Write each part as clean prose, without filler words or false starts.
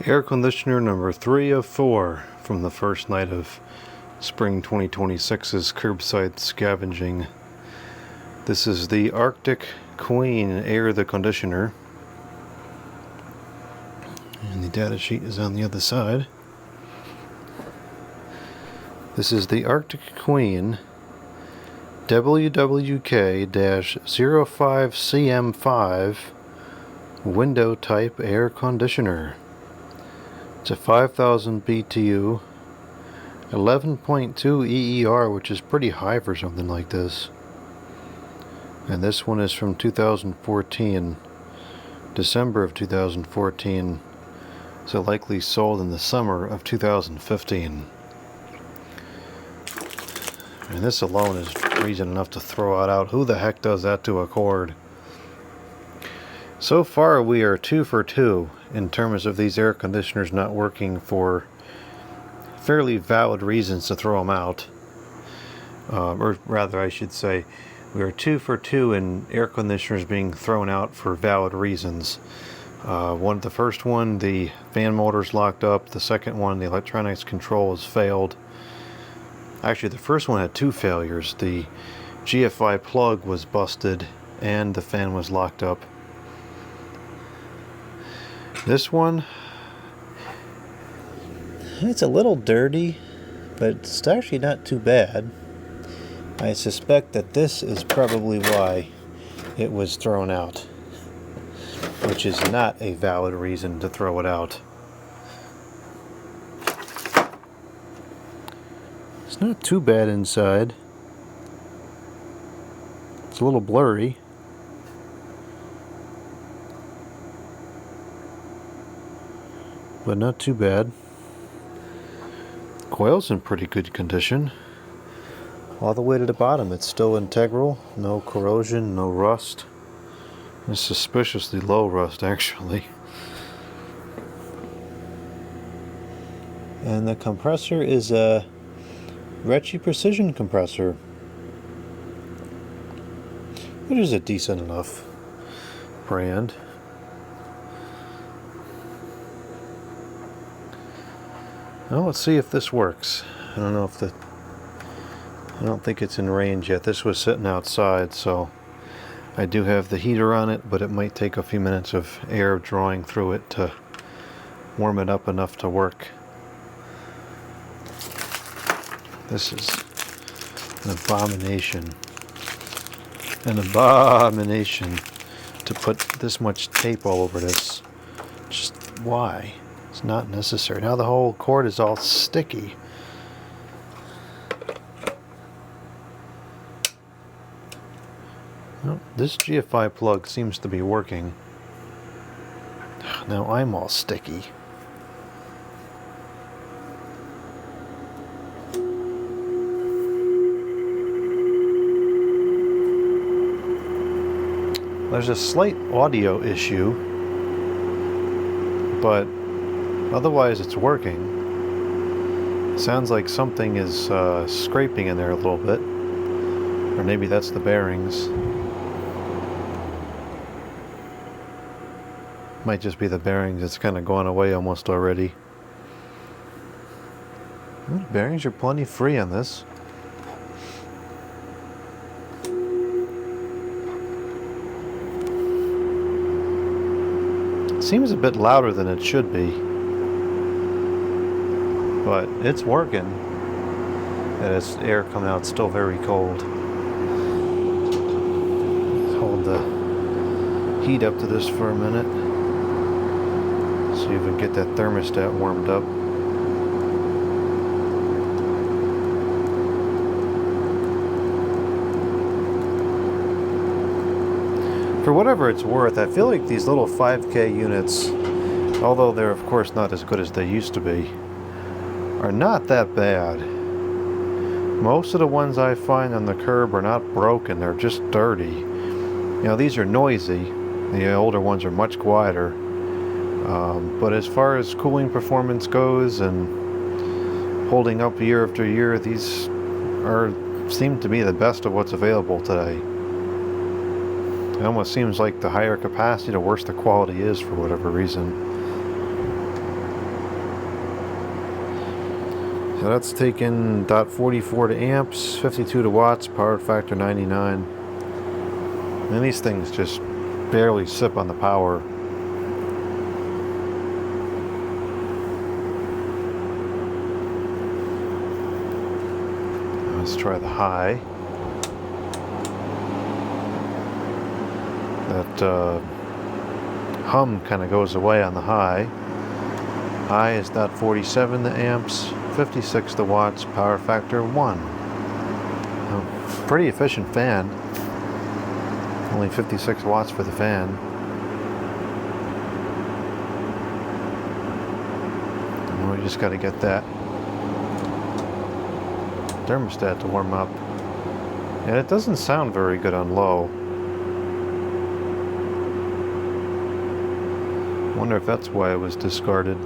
Air conditioner number 3 of 4 from the first night of spring 2026's curbside scavenging. This is the Arctic Queen air conditioner, and the data sheet is on the other side. This is the Arctic Queen WWK-05CM5 window type air conditioner. It's a 5000 BTU, 11.2 EER, which is pretty high for something like this. And this one is from 2014, December of 2014, so likely sold in the summer of 2015. And this alone is reason enough to throw it out. Who the heck does that to a cord? So far we are 2 for 2 in terms of these air conditioners not working for fairly valid reasons to throw them out. Or rather, I should say, we are 2 for 2 in air conditioners being thrown out for valid reasons. The first one, the fan motor's locked up. The second one, the electronics control has failed. Actually, the first one had 2 failures. The GFI plug was busted and the fan was locked up. This one, it's a little dirty, but it's actually not too bad. I suspect that this is probably why it was thrown out, which is not a valid reason to throw it out. It's not too bad inside. It's a little blurry. But not too bad. Coil's in pretty good condition. All the way to the bottom, it's still integral. No corrosion, no rust. It's suspiciously low rust, actually. And the compressor is a Retchi Precision compressor, which is a decent enough brand. Well, let's see if this works. I don't think it's in range yet. This was sitting outside, so I do have the heater on it, but it might take a few minutes of air drawing through it to warm it up enough to work. This is an abomination. An abomination to put this much tape all over this. Just why? It's not necessary. Now the whole cord is all sticky. Well, this GFI plug seems to be working. Now I'm all sticky. There's a slight audio issue, but otherwise it's working. Sounds like something is scraping in there a little bit. Or maybe that's the bearings. Might just be the bearings. It's kind of gone away almost already. The bearings are plenty free on this. It seems a bit louder than it should be, but it's working, and its air coming out still very cold. Let's hold the heat up to this for a minute, see if we can get that thermostat warmed up. For whatever it's worth, I feel like these little 5K units, although they're of course not as good as they used to be, are not that bad. Most of the ones I find on the curb are not broken, they're just dirty. You know, these are noisy. The older ones are much quieter. But as far as cooling performance goes and holding up year after year, these seem to be the best of what's available today. It almost seems like the higher capacity, the worse the quality is for whatever reason. So that's taking .44 to amps, 52 to watts, power factor 99. And these things just barely sip on the power. Let's try the high. That hum kind of goes away on the high. High is .47 to amps, 56 to watts, power factor 1. Pretty efficient fan. Only 56 watts for the fan. And we just got to get that thermostat to warm up. And it doesn't sound very good on low. Wonder if that's why it was discarded.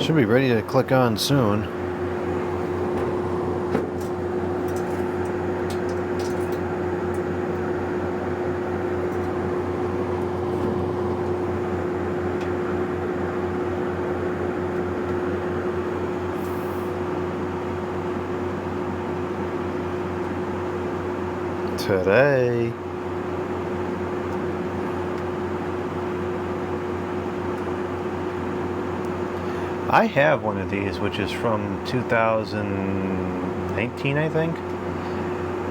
Should be ready to click on soon. Today. I have one of these, which is from 2019, I think.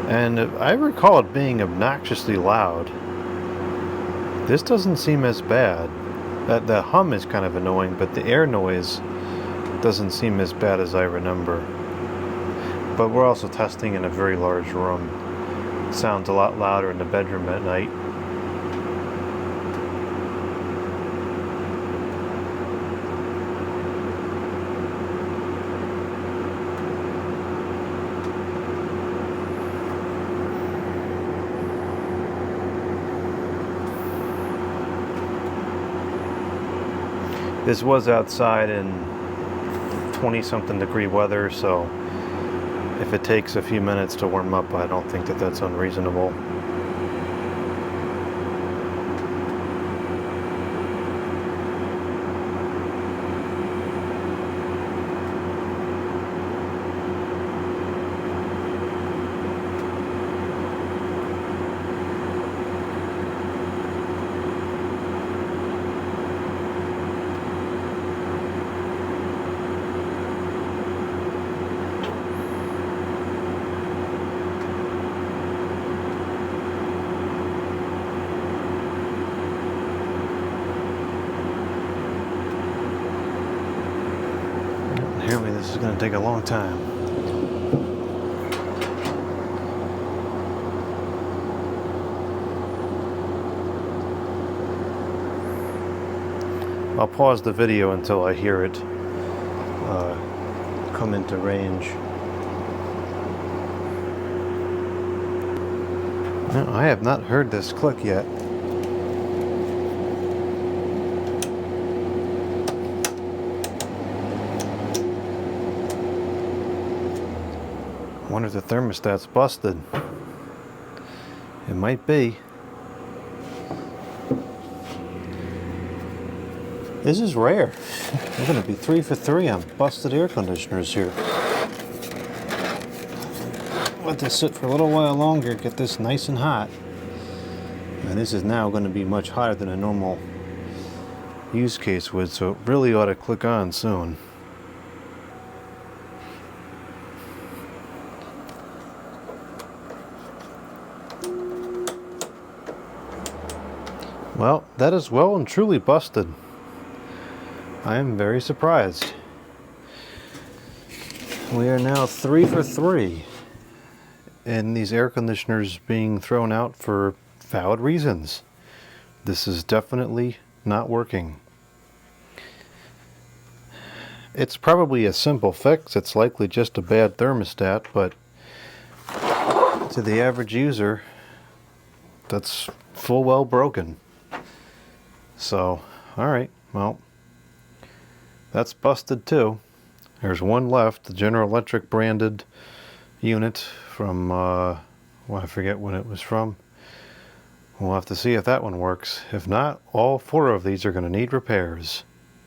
And I recall it being obnoxiously loud. This doesn't seem as bad. The hum is kind of annoying, but the air noise doesn't seem as bad as I remember. But we're also testing in a very large room. It sounds a lot louder in the bedroom at night. This was outside in 20-something degree weather, so if it takes a few minutes to warm up, I don't think that that's unreasonable. Apparently this is going to take a long time. I'll pause the video until I hear it come into range. No, I have not heard this click yet. I wonder if the thermostat's busted. It might be. This is rare. We're going to be 3 for 3 on busted air conditioners here. Let this sit for a little while longer, get this nice and hot. And this is now going to be much hotter than a normal use case would, so it really ought to click on soon. Well, that is well and truly busted. I am very surprised. We are now 3 for 3 in these air conditioners being thrown out for valid reasons. This is definitely not working. It's probably a simple fix. It's likely just a bad thermostat, but to the average user, that's full well broken. So, alright, well, That's busted too. There's one left, the General Electric branded unit from, well, I forget when it was from. We'll have to see if that one works. If not, all 4 of these are going to need repairs.